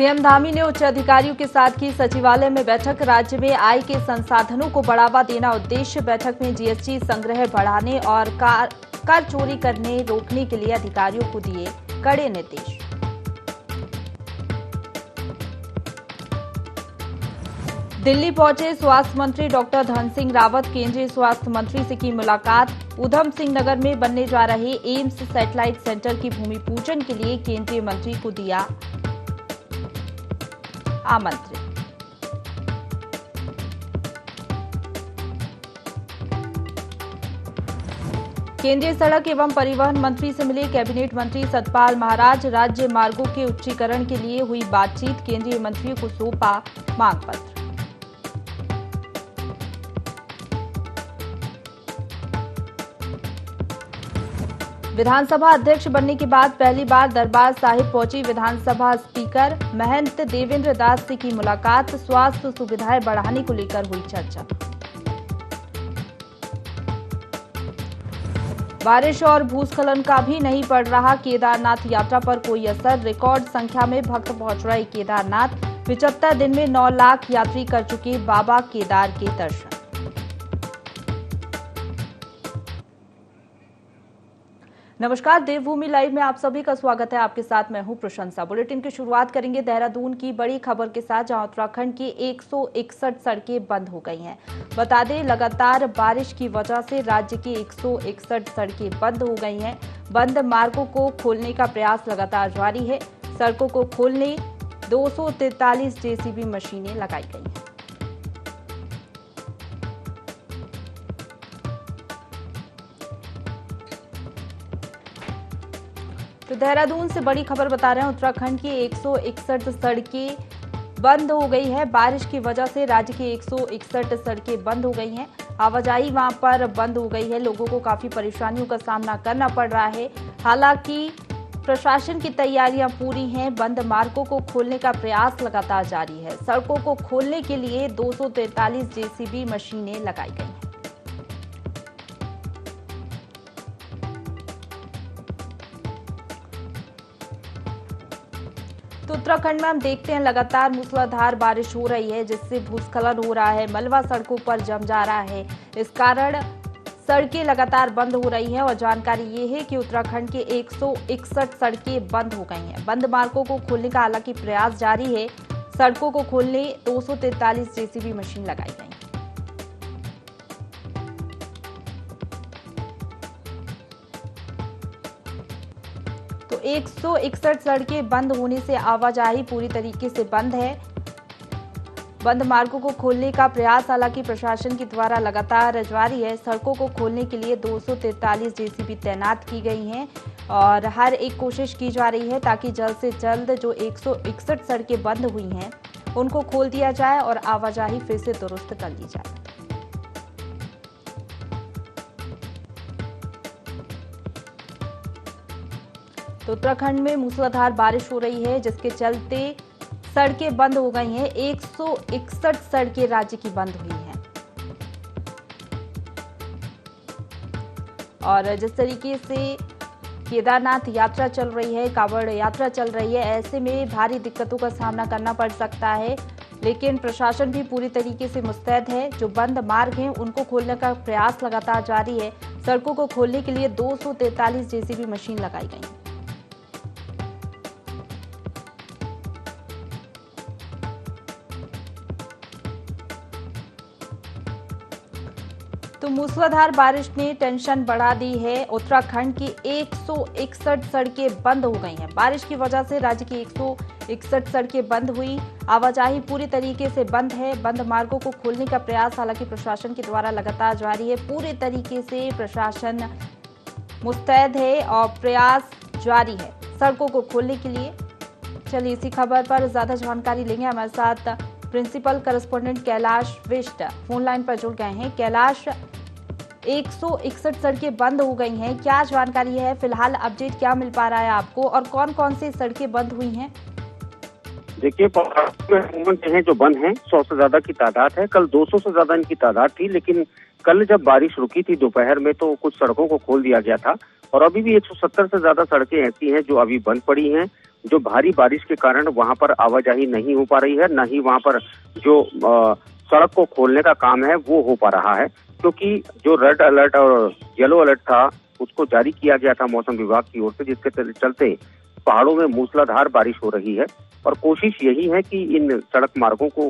CM Dhami ने उच्च अधिकारियों के साथ की सचिवालय में बैठक। राज्य में आय के संसाधनों को बढ़ावा देना उद्देश्य। बैठक में जीएसटी संग्रह बढ़ाने और कर चोरी करने रोकने के लिए अधिकारियों को दिए कड़े निर्देश। दिल्ली पहुंचे स्वास्थ्य मंत्री डॉक्टर धन सिंह रावत। केंद्रीय स्वास्थ्य मंत्री से की मुलाकात। उधम सिंह नगर में बनने जा रहे एम्स सैटेलाइट सेंटर की भूमि पूजन के लिए केंद्रीय मंत्री को दिया आमंत्रित। केंद्रीय सड़क एवं परिवहन मंत्री से मिले कैबिनेट मंत्री सतपाल महाराज। राज्य मार्गों के उच्चीकरण के लिए हुई बातचीत। केंद्रीय मंत्रियों को सौंपा मांग पत्र। विधानसभा अध्यक्ष बनने के बाद पहली बार दरबार साहिब पहुंची विधानसभा स्पीकर। महंत देवेंद्र दास से की मुलाकात। स्वास्थ्य सुविधाएं बढ़ाने को लेकर हुई चर्चा। बारिश और भूस्खलन का भी नहीं पड़ रहा केदारनाथ यात्रा पर कोई असर। रिकॉर्ड संख्या में भक्त पहुंच रहे केदारनाथ। 75 दिन में 9 लाख यात्री कर चुके बाबा केदार के दर्शन। नमस्कार, देवभूमि लाइव में आप सभी का स्वागत है। आपके साथ मैं हूं प्रशंसा। बुलेटिन की शुरुआत करेंगे देहरादून की बड़ी खबर के साथ, जहां उत्तराखंड की 161 सड़कें बंद हो गई हैं। बता दें, लगातार बारिश की वजह से राज्य की 161 सड़कें बंद हो गई हैं। बंद मार्गों को खोलने का प्रयास लगातार जारी है। सड़कों को खोलने 243 जेसीबी मशीनें लगाई गई हैं। तो देहरादून से बड़ी खबर बता रहे हैं, उत्तराखंड की 161 सड़कें बंद हो गई है। बारिश की वजह से राज्य की 161 सड़कें बंद हो गई हैं। आवाजाही वहां पर बंद हो गई है। लोगों को काफी परेशानियों का सामना करना पड़ रहा है। हालांकि प्रशासन की तैयारियां पूरी हैं। बंद मार्गों को खोलने का प्रयास लगातार जारी है। सड़कों को खोलने के लिए 243 जेसीबी मशीनें लगाई गई हैं। तो उत्तराखंड में हम देखते हैं लगातार मूसलाधार बारिश हो रही है, जिससे भूस्खलन हो रहा है। मलबा सड़कों पर जम जा रहा है। इस कारण सड़कें लगातार बंद हो रही हैं और जानकारी ये है कि उत्तराखंड के 161 सड़कें बंद हो गई हैं। बंद मार्गों को खोलने का हालांकि प्रयास जारी है। सड़कों को खोलने 243 जेसीबी मशीन लगाई गई। तो 161 सड़कें बंद होने से आवाजाही पूरी तरीके से बंद है। बंद मार्गों को खोलने का प्रयास हालांकि प्रशासन के द्वारा लगातार जारी है। सड़कों को खोलने के लिए 243 जेसीबी तैनात की गई हैं और हर एक कोशिश की जा रही है ताकि जल्द से जल्द जो 161 सड़कें बंद हुई हैं उनको खोल दिया जाए और आवाजाही फिर से दुरुस्त कर ली जाए। तो उत्तराखंड में मूसलाधार बारिश हो रही है, जिसके चलते सड़कें बंद हो गई हैं। 161 सड़कें राज्य की बंद हुई हैं। और जिस तरीके से केदारनाथ यात्रा चल रही है, कांवड़ यात्रा चल रही है, ऐसे में भारी दिक्कतों का सामना करना पड़ सकता है। लेकिन प्रशासन भी पूरी तरीके से मुस्तैद है। जो बंद मार्ग हैं उनको खोलने का प्रयास लगातार जारी है। सड़कों को खोलने के लिए 243 जेसीबी मशीन लगाई गई है। तो मूसलाधार बारिश ने टेंशन बढ़ा दी है। उत्तराखंड की 161 सड़कें बंद हो गई हैं। बारिश की वजह से राज्य की 161 सड़कें बंद हुई। आवाजाही पूरी तरीके से बंद है। बंद मार्गों को खोलने का प्रयास हालांकि प्रशासन के द्वारा लगातार जारी है। पूरे तरीके से प्रशासन मुस्तैद है और प्रयास जारी है सड़कों को खोलने के लिए। चलिए इसी खबर पर ज्यादा जानकारी लेंगे। हमारे साथ principal correspondent Kailash Bisht phone line पर जुड़ गए हैं। कैलाश, 161 सड़कें बंद हो गई हैं, क्या जानकारी है? फिलहाल अपडेट क्या मिल पा रहा है आपको और कौन कौन सी सड़कें बंद हुई हैं? देखिए, हैं जो बंद हैं 100 से ज्यादा की तादाद है। कल 200 से ज्यादा इनकी तादाद थी, लेकिन कल जब बारिश रुकी थी दोपहर में तो कुछ सड़कों को खोल दिया गया था और अभी भी 170 से ज्यादा सड़कें ऐसी हैं जो अभी बंद पड़ी हैं जो भारी बारिश के कारण वहां पर आवाजाही नहीं हो पा रही है, न ही वहां पर जो सड़क को खोलने का काम है वो हो पा रहा है, क्योंकि जो रेड अलर्ट और येलो अलर्ट था उसको जारी किया गया था मौसम विभाग की ओर से, जिसके चलते पहाड़ों में मूसलाधार बारिश हो रही है। और कोशिश यही है कि इन सड़क मार्गों को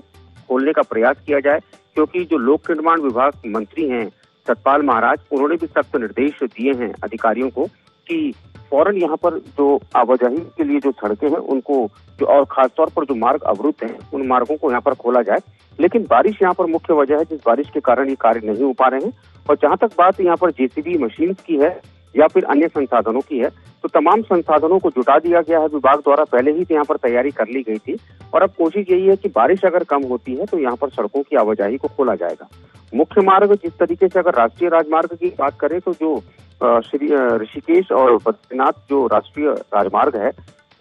खोलने का प्रयास किया जाए, क्योंकि जो लोक निर्माण विभाग मंत्री हैं सतपाल महाराज, उन्होंने भी सख्त निर्देश दिए हैं अधिकारियों को कि फौरन यहाँ पर जो आवाजाही के लिए जो सड़कें हैं उनको जो, और खासतौर पर जो मार्ग अवरुद्ध हैं उन मार्गों को यहाँ पर खोला जाए। लेकिन बारिश यहाँ पर मुख्य वजह है, जिस बारिश के कारण ये कार्य नहीं हो पा रहे हैं। और जहाँ तक बात यहाँ पर जेसीबी मशीन की है या फिर अन्य संसाधनों की है, तो तमाम संसाधनों को जुटा दिया गया है विभाग द्वारा, पहले ही यहाँ पर तैयारी कर ली गई थी। और अब कोशिश यही है कि बारिश अगर कम होती है तो यहाँ पर सड़कों की आवाजाही को खोला जाएगा। मुख्य मार्ग जिस तरीके से अगर राष्ट्रीय राजमार्ग की बात करें तो जो श्री ऋषिकेश और बद्रीनाथ जो राष्ट्रीय राजमार्ग है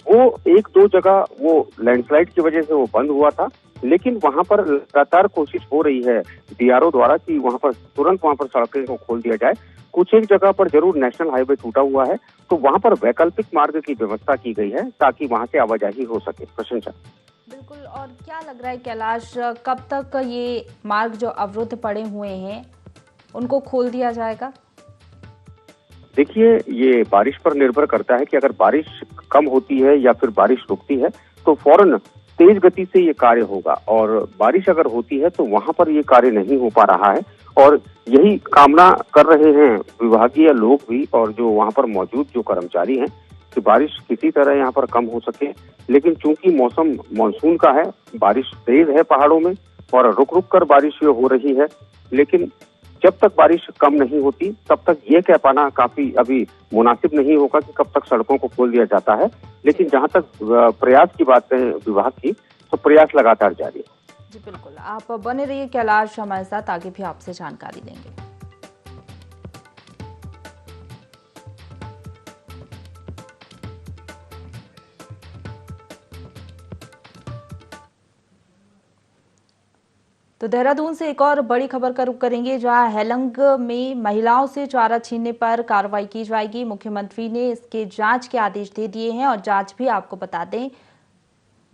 वो 1-2 जगह वो लैंडस्लाइड की वजह से वो बंद हुआ था, लेकिन वहां पर लगातार कोशिश हो रही है डीआरओ द्वारा कि वहां पर तुरंत वहां पर सड़कें को खोल दिया जाए। कुछ एक जगह पर जरूर नेशनल हाईवे टूटा हुआ है, तो वहां पर वैकल्पिक मार्ग की व्यवस्था की गई है ताकि वहां से आवाजाही हो सके। प्रशंसा। बिल्कुल। और क्या लग रहा है कैलाश, कब तक ये मार्ग जो अवरुद्ध पड़े हुए हैं उनको खोल दिया जाएगा? देखिए, ये बारिश पर निर्भर करता है कि अगर बारिश कम होती है या फिर बारिश रुकती है तो फौरन तेज गति से ये कार्य होगा, और बारिश अगर होती है तो वहां पर ये कार्य नहीं हो पा रहा है। और यही कामना कर रहे हैं विभागीय लोग भी और जो वहां पर मौजूद जो कर्मचारी हैं कि बारिश किसी तरह यहाँ पर कम हो सके। लेकिन चूंकि मौसम मानसून का है, बारिश तेज है पहाड़ों में और रुक रुक कर बारिश ये हो रही है, लेकिन जब तक बारिश कम नहीं होती तब तक ये कह पाना काफी अभी मुनासिब नहीं होगा कि कब तक सड़कों को खोल दिया जाता है। लेकिन जहां तक प्रयास की बात है विभाग की, तो प्रयास लगातार जारी है। जी बिल्कुल, आप बने रहिए कैलाश हमारे साथ, आगे भी आपसे जानकारी लेंगे। तो देहरादून से एक और बड़ी खबर का रुख करेंगे, जहां हेलंग में महिलाओं से चारा छीनने पर कार्रवाई की जाएगी। मुख्यमंत्री ने इसके जांच के आदेश दे दिए हैं और जांच भी आपको बता दें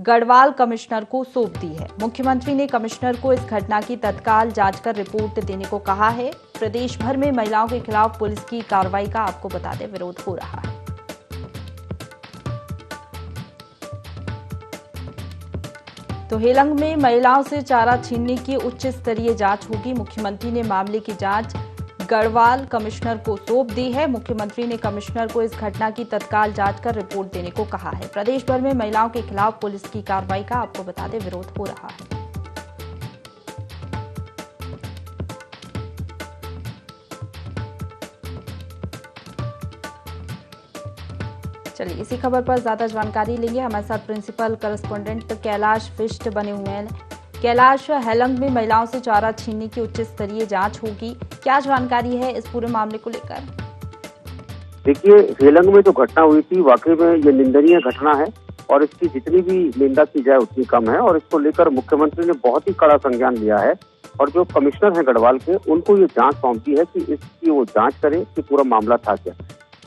गढ़वाल कमिश्नर को सौंप दी है। मुख्यमंत्री ने कमिश्नर को इस घटना की तत्काल जांच कर रिपोर्ट देने को कहा है। प्रदेश भर में महिलाओं के खिलाफ पुलिस की कार्रवाई का आपको बता दें विरोध हो रहा है। तो हेलंग में महिलाओं से चारा छीनने की उच्च स्तरीय जांच होगी। मुख्यमंत्री ने मामले की जांच गढ़वाल कमिश्नर को सौंप दी है। मुख्यमंत्री ने कमिश्नर को इस घटना की तत्काल जांच कर रिपोर्ट देने को कहा है। प्रदेश भर में महिलाओं के खिलाफ पुलिस की कार्रवाई का आपको बता दें विरोध हो रहा है। चलिए इसी खबर पर ज्यादा जानकारी लेंगे। हमारे साथ प्रिंसिपल करस्पॉन्डेंट कैलाश विष्ट बने हुए हैं। कैलाश, हेलंग में महिलाओं से चारा छीनने की उच्च स्तरीय जांच होगी, क्या जानकारी है इस पूरे मामले को लेकर? देखिए, हेलंग में जो घटना हुई थी वाकई में ये निंदनीय घटना है और इसकी जितनी भी निंदा की जाए उतनी कम है। और इसको लेकर मुख्यमंत्री ने बहुत ही कड़ा संज्ञान लिया है और जो कमिश्नर हैं गढ़वाल के, उनको ये जांच सौंपी है कि इसकी वो जांच करें कि पूरा मामला था क्या।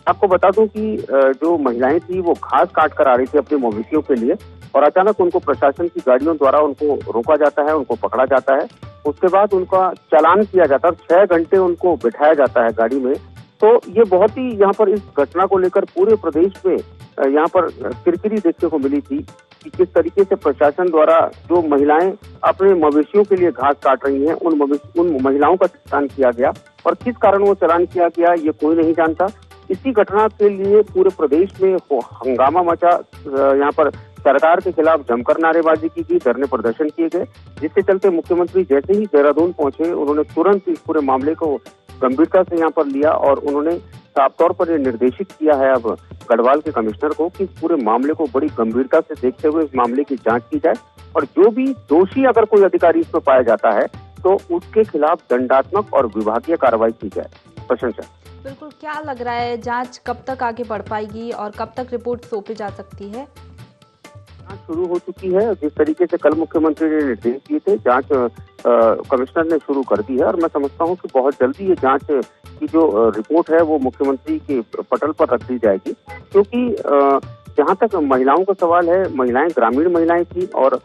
आपको बता दूं कि जो महिलाएं थी वो घास काट कर आ रही थी अपने मवेशियों के लिए और अचानक उनको प्रशासन की गाड़ियों द्वारा उनको रोका जाता है, उनको पकड़ा जाता है। उसके बाद उनका चालान किया जाता है और 6 घंटे उनको बिठाया जाता है गाड़ी में। तो ये बहुत ही यहाँ पर इस घटना को लेकर पूरे प्रदेश में यहाँ पर किरकिरी देखने को मिली थी कि किस तरीके से प्रशासन द्वारा जो महिलाएं अपने मवेशियों के लिए घास काट रही हैं उन महिलाओं का चालान किया गया और किस कारण वो चालान किया गया ये कोई नहीं जानता। इसी घटना के लिए पूरे प्रदेश में हंगामा मचा। यहाँ पर सरकार के खिलाफ जमकर नारेबाजी की गई, धरने प्रदर्शन किए गए, जिसके चलते मुख्यमंत्री जैसे ही देहरादून पहुंचे उन्होंने तुरंत इस पूरे मामले को गंभीरता से यहाँ पर लिया और उन्होंने साफ तौर पर यह निर्देशित किया है अब गढ़वाल के कमिश्नर को कि इस पूरे मामले को बड़ी गंभीरता से देखते हुए इस मामले की जांच की जाए और जो भी दोषी अगर कोई अधिकारी इसमें पाया जाता है तो उसके खिलाफ दंडात्मक और विभागीय कार्रवाई की जाए। प्रशंसा। बिल्कुल, क्या लग रहा है जांच कब तक आगे बढ़ पाएगी और कब तक रिपोर्ट सौंपी जा सकती है? जांच शुरू हो चुकी है। जिस तरीके से कल मुख्यमंत्री ने निर्देश दिए थे, जांच कमिश्नर ने शुरू कर दी है और मैं समझता हूं कि बहुत जल्दी ये जांच की जो रिपोर्ट है वो मुख्यमंत्री के पटल पर रख दी जाएगी, क्योंकि जहाँ तक महिलाओं का सवाल है, महिलाएं ग्रामीण महिलाएं थी और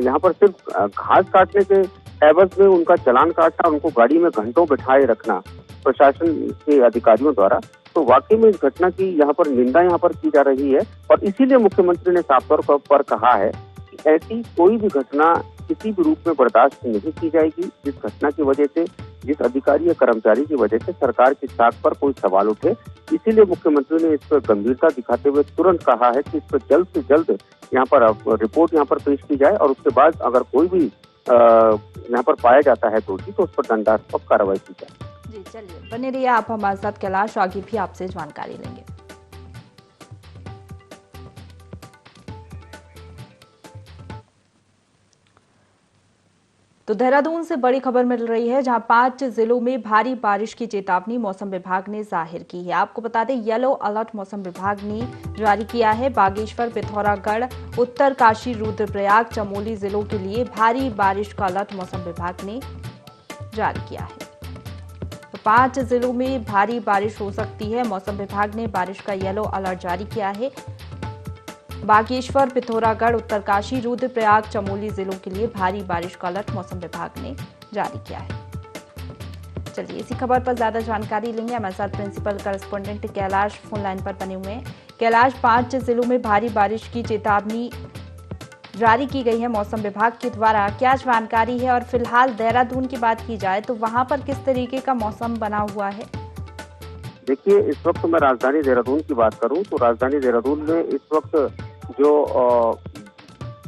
यहाँ पर सिर्फ घास काटने के एवज में उनका चालान काटना, उनको गाड़ी में घंटों बिठाए रखना प्रशासन के अधिकारियों द्वारा, तो वाकई में इस घटना की यहाँ पर निंदा यहाँ पर की जा रही है। और इसीलिए मुख्यमंत्री ने साफ तौर पर कहा है कि ऐसी कोई भी घटना किसी भी रूप में बर्दाश्त नहीं की जाएगी, जिस घटना की वजह से, जिस अधिकारी या कर्मचारी की वजह से सरकार की साख पर कोई सवाल उठे। इसीलिए मुख्यमंत्री ने इस पर गंभीरता दिखाते हुए तुरंत कहा है कि इस पर जल्द से जल्द यहाँ पर रिपोर्ट यहाँ पर पेश की जाए और उसके बाद अगर कोई भी यहाँ पर पाया जाता है दोषी तो उस पर दंडात्मक कार्रवाई की जाए। जी चलिए, बने रहिए आप हमारे साथ कैलाश, आगे भी आपसे जानकारी लेंगे। तो देहरादून से बड़ी खबर मिल रही है, जहां 5 जिलों में भारी बारिश की चेतावनी मौसम विभाग ने जाहिर की है। आपको बता दें, येलो अलर्ट मौसम विभाग ने जारी किया है। बागेश्वर, पिथौरागढ़, उत्तरकाशी, रुद्रप्रयाग, चमोली जिलों के लिए भारी बारिश का अलर्ट मौसम विभाग ने जारी किया है। तो 5 जिलों में भारी बारिश हो सकती है। मौसम विभाग ने बारिश का येलो अलर्ट जारी किया है। बागेश्वर, पिथौरागढ़, उत्तरकाशी, रुद्रप्रयाग, चमोली जिलों के लिए भारी बारिश का अलर्ट मौसम विभाग ने जारी किया है। चलिए, इसी खबर पर ज्यादा जानकारी लेंगे। हमारे साथ principal correspondent Kailash phone line पर बने हुए हैं। कैलाश, 5 जिलों में भारी बारिश की चेतावनी जारी की गई है मौसम विभाग के द्वारा, क्या जानकारी है? और फिलहाल देहरादून की बात की जाए तो वहां पर किस तरीके का मौसम बना हुआ है? देखिए, इस वक्त मैं राजधानी देहरादून की बात करूं तो राजधानी देहरादून में इस वक्त जो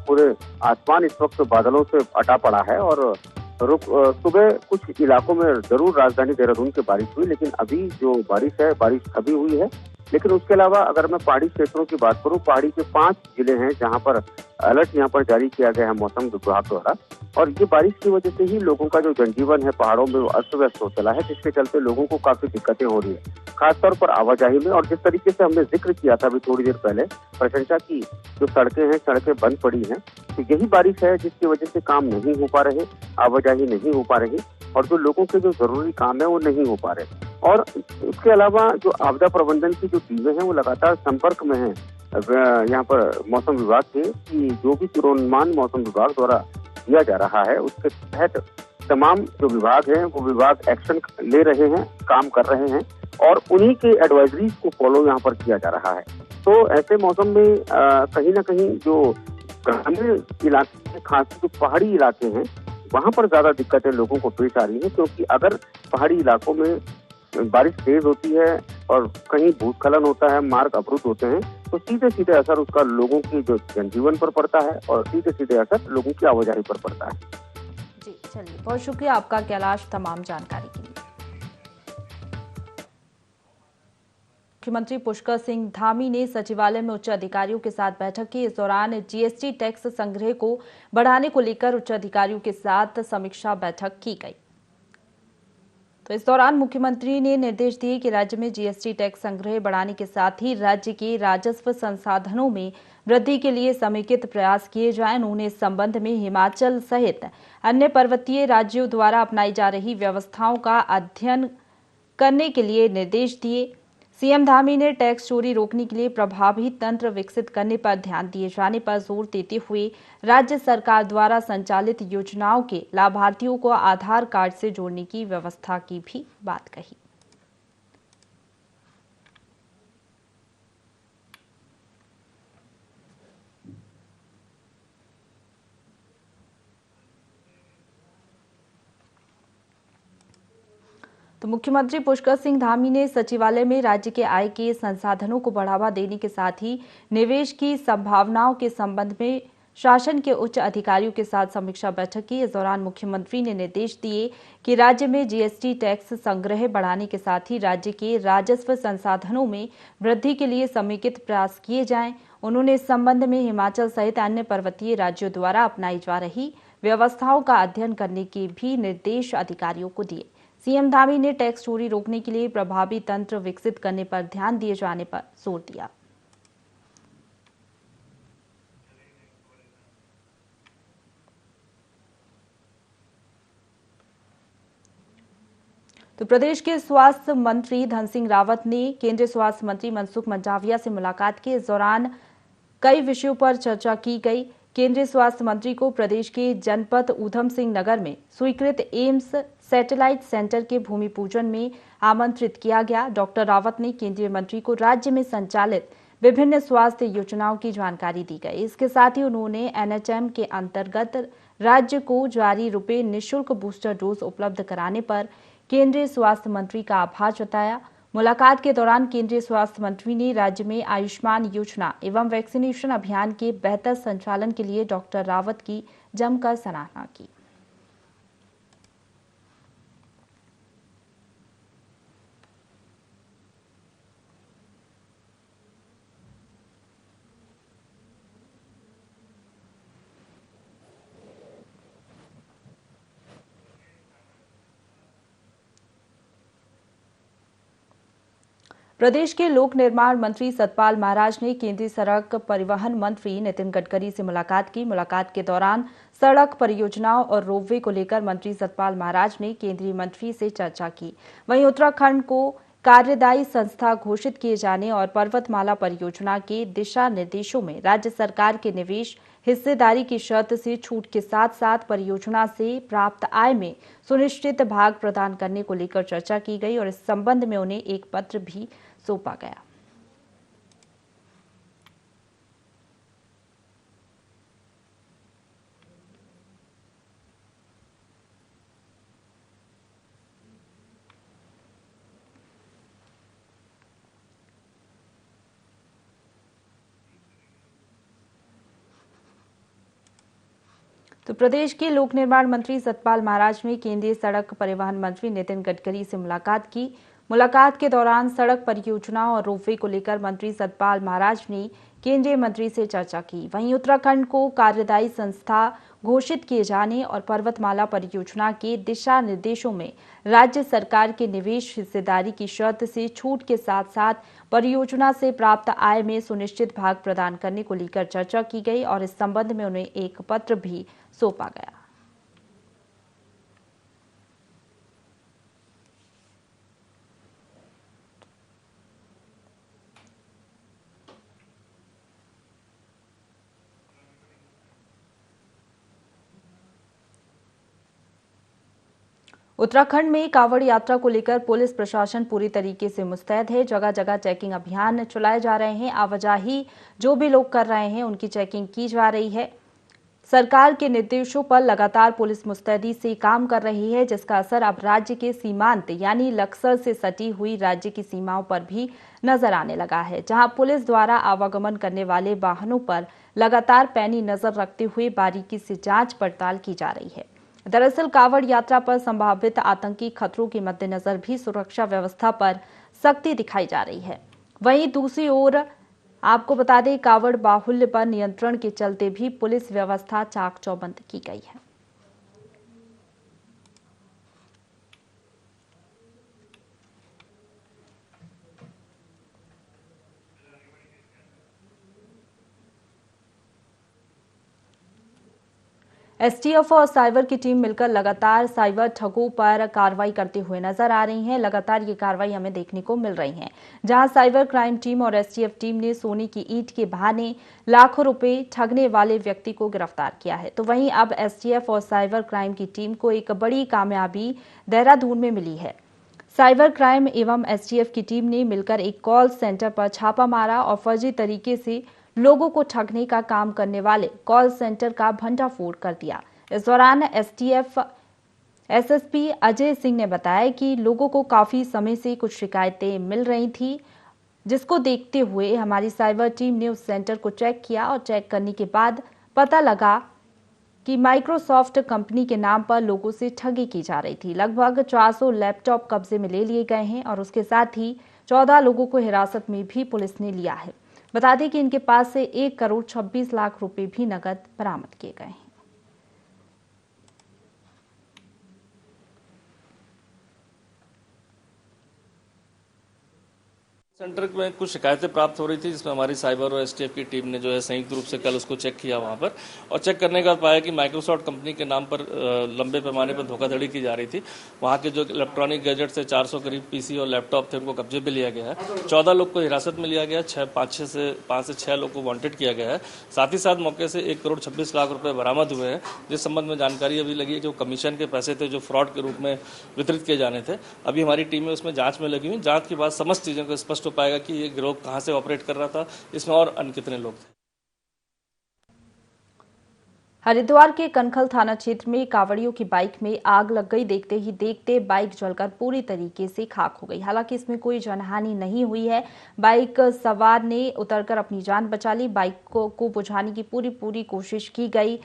पूरे आसमान इस वक्त बादलों से अटा पड़ा है और सुबह कुछ इलाकों में जरूर राजधानी देहरादून की बारिश हुई, लेकिन अभी जो बारिश है, बारिश अभी हुई है। लेकिन उसके अलावा अगर मैं पहाड़ी क्षेत्रों की बात करूं, पहाड़ी के 5 जिले हैं जहां पर अलर्ट यहाँ पर जारी किया गया है मौसम विभाग द्वारा। और ये बारिश की वजह से ही लोगों का जो जनजीवन है पहाड़ों में वो अस्त व्यस्त हो चला है, जिसके चलते लोगों को काफी दिक्कतें हो रही है, खासतौर पर आवाजाही में। और जिस तरीके से हमने जिक्र किया था अभी थोड़ी देर पहले, प्रशंसा की जो सड़कें हैं, सड़कें बंद पड़ी हैं, तो यही बारिश है जिसकी वजह से काम नहीं हो पा रहे, आवाजाही नहीं हो पा रही और जो लोगों के जो जरूरी काम है वो नहीं हो पा रहे। और उसके अलावा जो आपदा प्रबंधन की जो टीमें हैं वो लगातार संपर्क में है यहाँ पर मौसम विभाग के, कि जो भी पूर्वानुमान मौसम विभाग द्वारा दिया जा रहा है उसके तहत तमाम जो विभाग हैं वो विभाग एक्शन ले रहे हैं, काम कर रहे हैं और उन्हीं के एडवाइजरीज को फॉलो यहाँ पर किया जा रहा है। तो ऐसे मौसम में कहीं ना कहीं जो ग्रामीण इलाके, खासकर जो पहाड़ी इलाके हैं, वहां पर ज्यादा दिक्कतें लोगों को पेश आ रही है, क्योंकि अगर पहाड़ी इलाकों में बारिश तेज होती है और कहीं भूस्खलन होता है, मार्ग अवरुद्ध होते हैं, तो सीधे सीधे असर उसका लोगों की जो जनजीवन पर पड़ता है और सीधे सीधे असर लोगों की आवाजाही पर पड़ता है। जी चलिए, बहुत शुक्रिया आपका कैलाश तमाम जानकारी के लिए। मुख्यमंत्री पुष्कर सिंह धामी ने सचिवालय में उच्च अधिकारियों के साथ बैठक की। इस दौरान जीएसटी टैक्स संग्रह को बढ़ाने को लेकर उच्च अधिकारियों के साथ समीक्षा बैठक की गई। तो इस दौरान मुख्यमंत्री ने निर्देश दिए कि राज्य में जीएसटी टैक्स संग्रह बढ़ाने के साथ ही राज्य के राजस्व संसाधनों में वृद्धि के लिए समेकित प्रयास किए जाएं। उन्होंने इस संबंध में हिमाचल सहित अन्य पर्वतीय राज्यों द्वारा अपनाई जा रही व्यवस्थाओं का अध्ययन करने के लिए निर्देश दिए। सीएम धामी ने टैक्स चोरी रोकने के लिए प्रभावी तंत्र विकसित करने पर ध्यान दिए जाने पर जोर देते हुए राज्य सरकार द्वारा संचालित योजनाओं के लाभार्थियों को आधार कार्ड से जोड़ने की व्यवस्था की भी बात कही। तो मुख्यमंत्री पुष्कर सिंह धामी ने सचिवालय में राज्य के आय के संसाधनों को बढ़ावा देने के साथ ही निवेश की संभावनाओं के संबंध में शासन के उच्च अधिकारियों के साथ समीक्षा बैठक की। इस दौरान मुख्यमंत्री ने निर्देश दिए कि राज्य में जीएसटी टैक्स संग्रह बढ़ाने के साथ ही राज्य के राजस्व संसाधनों में वृद्धि के लिए समेकित प्रयास किए जाएं। उन्होंने इस संबंध में हिमाचल सहित अन्य पर्वतीय राज्यों द्वारा अपनाई जा रही व्यवस्थाओं का अध्ययन करने के भी निर्देश अधिकारियों को दिए। सीएम धामी ने टैक्स चोरी रोकने के लिए प्रभावी तंत्र विकसित करने पर ध्यान दिए जाने पर जोर दिया। तो प्रदेश के स्वास्थ्य मंत्री धन सिंह रावत ने केंद्रीय स्वास्थ्य मंत्री मनसुख मंडाविया से मुलाकात की। इस दौरान कई विषयों पर चर्चा की गई। केंद्रीय स्वास्थ्य मंत्री को प्रदेश के जनपद ऊधम सिंह नगर में स्वीकृत एम्स सैटेलाइट सेंटर के भूमि पूजन में आमंत्रित किया गया। डॉक्टर रावत ने केंद्रीय मंत्री को राज्य में संचालित विभिन्न स्वास्थ्य योजनाओं की जानकारी दी गई। इसके साथ ही उन्होंने एनएचएम के अंतर्गत राज्य को जारी रुपए निःशुल्क बूस्टर डोज उपलब्ध कराने पर केंद्रीय स्वास्थ्य मंत्री का आभार जताया। मुलाकात के दौरान केंद्रीय स्वास्थ्य मंत्री ने राज्य में आयुष्मान योजना एवं वैक्सीनेशन अभियान के बेहतर संचालन के लिए डॉक्टर रावत की जमकर सराहना की। प्रदेश के लोक निर्माण मंत्री सतपाल महाराज ने केंद्रीय सड़क परिवहन मंत्री नितिन गडकरी से मुलाकात की। मुलाकात के दौरान सड़क परियोजनाओं और रोपवे को लेकर मंत्री सतपाल महाराज ने केंद्रीय मंत्री से चर्चा की। वहीं उत्तराखंड को कार्यदायी संस्था घोषित किए जाने और पर्वतमाला परियोजना के दिशा निर्देशों में राज्य सरकार के निवेश हिस्सेदारी की शर्त से छूट के साथ साथ परियोजना से प्राप्त आय में सुनिश्चित भाग प्रदान करने को लेकर चर्चा की गई और इस संबंध में उन्हें एक पत्र भी सौंपा गया। तो प्रदेश के लोक निर्माण मंत्री सतपाल महाराज ने केंद्रीय सड़क परिवहन मंत्री नितिन गडकरी से मुलाकात की। मुलाकात के दौरान सड़क परियोजनाओं और रोपवे को लेकर मंत्री सतपाल महाराज ने केंद्रीय मंत्री से चर्चा की। वहीं उत्तराखंड को कार्यदायी संस्था घोषित किए जाने और पर्वतमाला परियोजना के दिशा निर्देशों में राज्य सरकार के निवेश हिस्सेदारी की शर्त से छूट के साथ साथ परियोजना से प्राप्त आय में सुनिश्चित भाग प्रदान करने को लेकर चर्चा की गई और इस संबंध में उन्हें एक पत्र भी सौंपा गया। उत्तराखंड में कांवड़ यात्रा को लेकर पुलिस प्रशासन पूरी तरीके से मुस्तैद है। जगह जगह चेकिंग अभियान चलाए जा रहे हैं। आवाजाही जो भी लोग कर रहे हैं उनकी चेकिंग की जा रही है। सरकार के निर्देशों पर लगातार पुलिस मुस्तैदी से काम कर रही है, जिसका असर अब राज्य के सीमांत यानी लक्सर से सटी हुई राज्य की सीमाओं पर भी नजर आने लगा है, जहां पुलिस द्वारा आवागमन करने वाले वाहनों पर लगातार पैनी नजर रखते हुए बारीकी से जांच पड़ताल की जा रही है। दरअसल कांवड़ यात्रा पर संभावित आतंकी खतरों के मद्देनजर भी सुरक्षा व्यवस्था पर सख्ती दिखाई जा रही है। वहीं दूसरी ओर आपको बता दें, कांवड़ बाहुल्य पर नियंत्रण के चलते भी पुलिस व्यवस्था चाक चौबंद की गई है। एसटीएफ और साइबर की टीम मिलकर लगातार साइबर ठगों पर कार्रवाई करते हुए नजर आ रही हैं। लगातार ये कार्रवाई हमें देखने को मिल रही है, जहां साइबर क्राइम टीम और एसटीएफ टीम ने सोने की ईंट के बहाने लाखों रुपए ठगने वाले व्यक्ति को गिरफ्तार किया है। तो वहीं अब एसटीएफ और साइबर क्राइम की टीम को एक बड़ी कामयाबी देहरादून में मिली है। साइबर क्राइम एवं एसटीएफ की टीम ने मिलकर एक कॉल सेंटर पर छापा मारा और फर्जी तरीके से लोगों को ठगने का काम करने वाले कॉल सेंटर का भंडाफोड़ कर दिया। इस दौरान एसटीएफ एसएसपी अजय सिंह ने बताया कि लोगों को काफी समय से कुछ शिकायतें मिल रही थी, जिसको देखते हुए हमारी साइबर टीम ने उस सेंटर को चेक किया और चेक करने के बाद पता लगा कि माइक्रोसॉफ्ट कंपनी के नाम पर लोगों से ठगी की जा रही थी। लगभग 400 लैपटॉप कब्जे में ले लिए गए हैं और उसके साथ ही 14 लोगों को हिरासत में भी पुलिस ने लिया है। बता दें कि इनके पास से 1 करोड़ 26 लाख रुपए भी नकद बरामद किए गए हैं। सेंटर में कुछ शिकायतें प्राप्त हो रही थी, जिसमें हमारी साइबर और एसटीएफ की टीम ने जो है संयुक्त रूप से कल उसको चेक किया वहां पर, और चेक करने के बाद पाया कि माइक्रोसॉफ्ट कंपनी के नाम पर लंबे पैमाने पर धोखाधड़ी की जा रही थी। वहां के जो इलेक्ट्रॉनिक गैजेट से 400 करीब पीसी और लैपटॉप थे, उनको कब्जे में लिया गया है। 14 लोग को हिरासत में लिया गया, 5 से 6 लोग को वांटेड किया गया है। साथ ही साथ मौके से 1 करोड़ 26 लाख रुपए बरामद हुए हैं, जिस संबंध में जानकारी अभी लगी है कि वो कमीशन के पैसे थे जो फ्रॉड के रूप में वितरित किए जाने थे। अभी हमारी टीमें उसमें जांच में लगी हुई। जांच के बाद समस्त चीजों को स्पष्ट हो पाएगा कि ये गिरोह कहां से ऑपरेट कर रहा था, इसमें और अन्य कितने लोग थे। हरिद्वार के कनखल थाना क्षेत्र में कांवड़ियों की बाइक में आग लग गई। देखते ही देखते बाइक जलकर पूरी तरीके से खाक हो गई। हालांकि इसमें कोई जनहानि नहीं हुई है। बाइक सवार ने उतरकर अपनी जान बचा ली। बाइक को बुझाने की पूरी कोशिश की गई।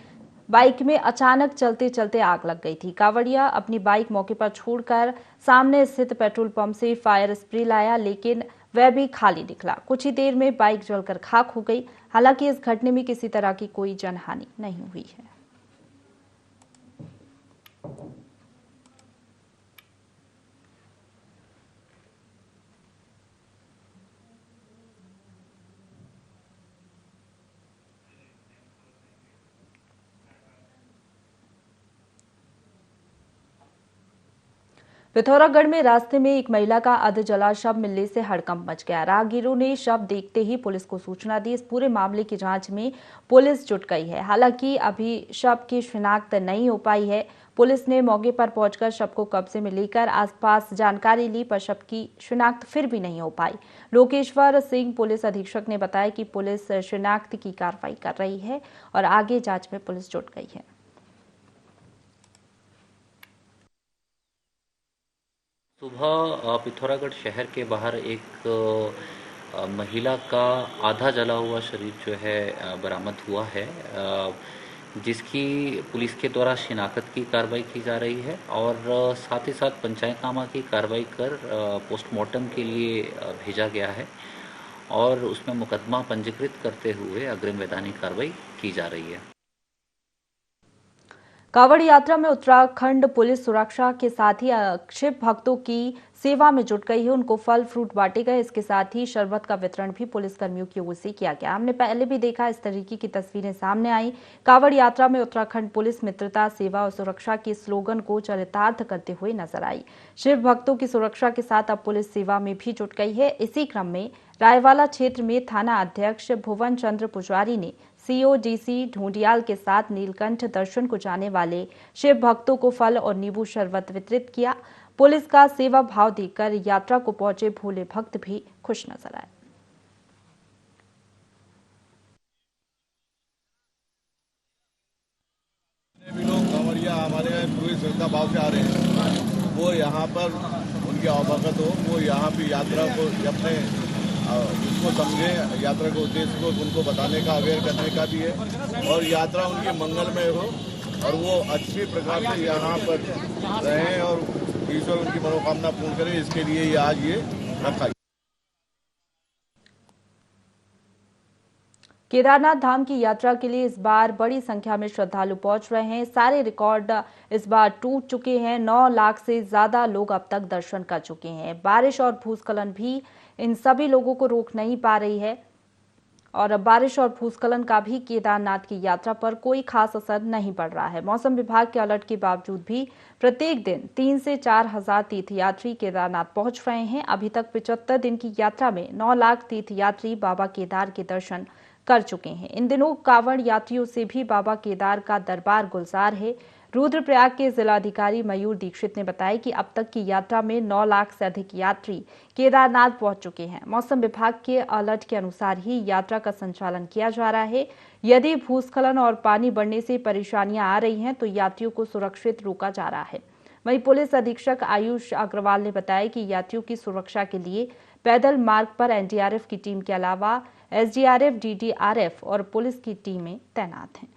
बाइक में अचानक चलते चलते आग लग गई थी। कांवड़िया अपनी बाइक मौके पर छोड़कर सामने स्थित पेट्रोल पंप से फायर स्प्रे लाया, लेकिन वह भी खाली निकला। कुछ ही देर में बाइक जलकर खाक हो गई। हालांकि इस घटने में किसी तरह की कोई जनहानि नहीं हुई है। पिथौरागढ़ में रास्ते में एक महिला का अध जला शव मिलने से हड़कंप मच गया। राहगीरों ने शव देखते ही पुलिस को सूचना दी। इस पूरे मामले की जांच में पुलिस जुट गई है। हालांकि अभी शव की शिनाख्त नहीं हो पाई है। पुलिस ने मौके पर पहुंचकर शव को कब्जे में लेकर आसपास जानकारी ली, पर शव की शिनाख्त फिर भी नहीं हो पाई। लोकेश्वर सिंह पुलिस अधीक्षक ने बताया कि पुलिस शिनाख्त की कार्रवाई कर रही है और आगे जांच में पुलिस जुट गई है। सुबह पिथौरागढ़ शहर के बाहर एक महिला का आधा जला हुआ शरीर जो है बरामद हुआ है, जिसकी पुलिस के द्वारा शिनाख्त की कार्रवाई की जा रही है और साथ ही साथ पंचायतनामा की कार्रवाई कर पोस्टमार्टम के लिए भेजा गया है और उसमें मुकदमा पंजीकृत करते हुए अग्रिम वैधानिक कार्रवाई की जा रही है। कांवड़ यात्रा में उत्तराखंड पुलिस सुरक्षा के साथ ही शिव भक्तों की सेवा में जुट गई है। उनको फल फ्रूट बांटे गए। इसके साथ ही शरबत का वितरण भी पुलिस कर्मियों की ओर से किया गया। हमने पहले भी देखा, इस तरीके की तस्वीरें सामने आई। कांवड़ यात्रा में उत्तराखंड पुलिस मित्रता, सेवा और सुरक्षा के स्लोगन को चरितार्थ करते हुए नजर आई। शिव भक्तों की सुरक्षा के साथ अब पुलिस सेवा में भी जुट गई है। इसी क्रम में रायवाला क्षेत्र में थाना अध्यक्ष भुवन चंद्र पुजारी ने सीओडीसी ढूंढियाल के साथ नीलकंठ दर्शन को जाने वाले शिव भक्तों को फल और नींबू शरबत वितरित किया। पुलिस का सेवा भाव देखकर यात्रा को पहुंचे भोले भक्त भी खुश नजर आए। भी लोग कांवड़िया हमारे पूरी श्रद्धा भाव से आ रहे हैं, वो यहाँ पर उनकी अवगत हो, वो यहाँ भी यात्रा को अपने उसको समझे, यात्रा के उद्देश्य को उनको बताने का, अवेयर करने का भी है और यात्रा उनकी मंगलमय हो और वो अच्छी प्रकार से यहाँ पर रहें और ईश्वर उनकी मनोकामना पूर्ण करे। इसके लिए ये आज ये रखा। केदारनाथ धाम की यात्रा के लिए इस बार बड़ी संख्या में श्रद्धालु पहुंच रहे हैं। सारे रिकॉर्ड इस बार टूट चुके हैं। 9 लाख से ज्यादा लोग अब तक दर्शन कर चुके हैं। बारिश और भूस्खलन भी इन सभी लोगों को रोक नहीं पा रही है और बारिश और भूस्खलन का भी केदारनाथ की यात्रा पर कोई खास असर नहीं पड़ रहा है। मौसम विभाग के अलर्ट के बावजूद भी प्रत्येक दिन 3 से 4 हजार तीर्थयात्री केदारनाथ पहुंच रहे हैं। अभी तक 75 दिन की यात्रा में 9 लाख तीर्थयात्री बाबा केदार के दर्शन कर चुके हैं। इन दिनों कांवड़ यात्रियों से भी बाबा केदार का दरबार गुलजार है। रुद्रप्रयाग के जिलाधिकारी मयूर दीक्षित ने बताया कि अब तक की यात्रा में 9 लाख से अधिक यात्री केदारनाथ पहुंच चुके हैं। मौसम विभाग के अलर्ट के अनुसार ही यात्रा का संचालन किया जा रहा है। यदि भूस्खलन और पानी बढ़ने से परेशानियां आ रही हैं तो यात्रियों को सुरक्षित रोका जा रहा है। वहीं पुलिस अधीक्षक आयुष अग्रवाल ने बताया कि यात्रियों की सुरक्षा के लिए पैदल मार्ग पर एनडीआरएफ की टीम के अलावा एसडीआरएफ, डीडीआरएफ और पुलिस की टीमें तैनात हैं।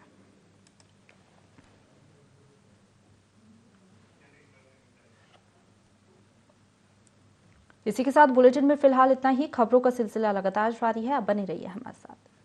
इसी के साथ बुलेटिन में फिलहाल इतना ही। खबरों का सिलसिला लगातार जारी है। अब बने रहिए हमारे साथ।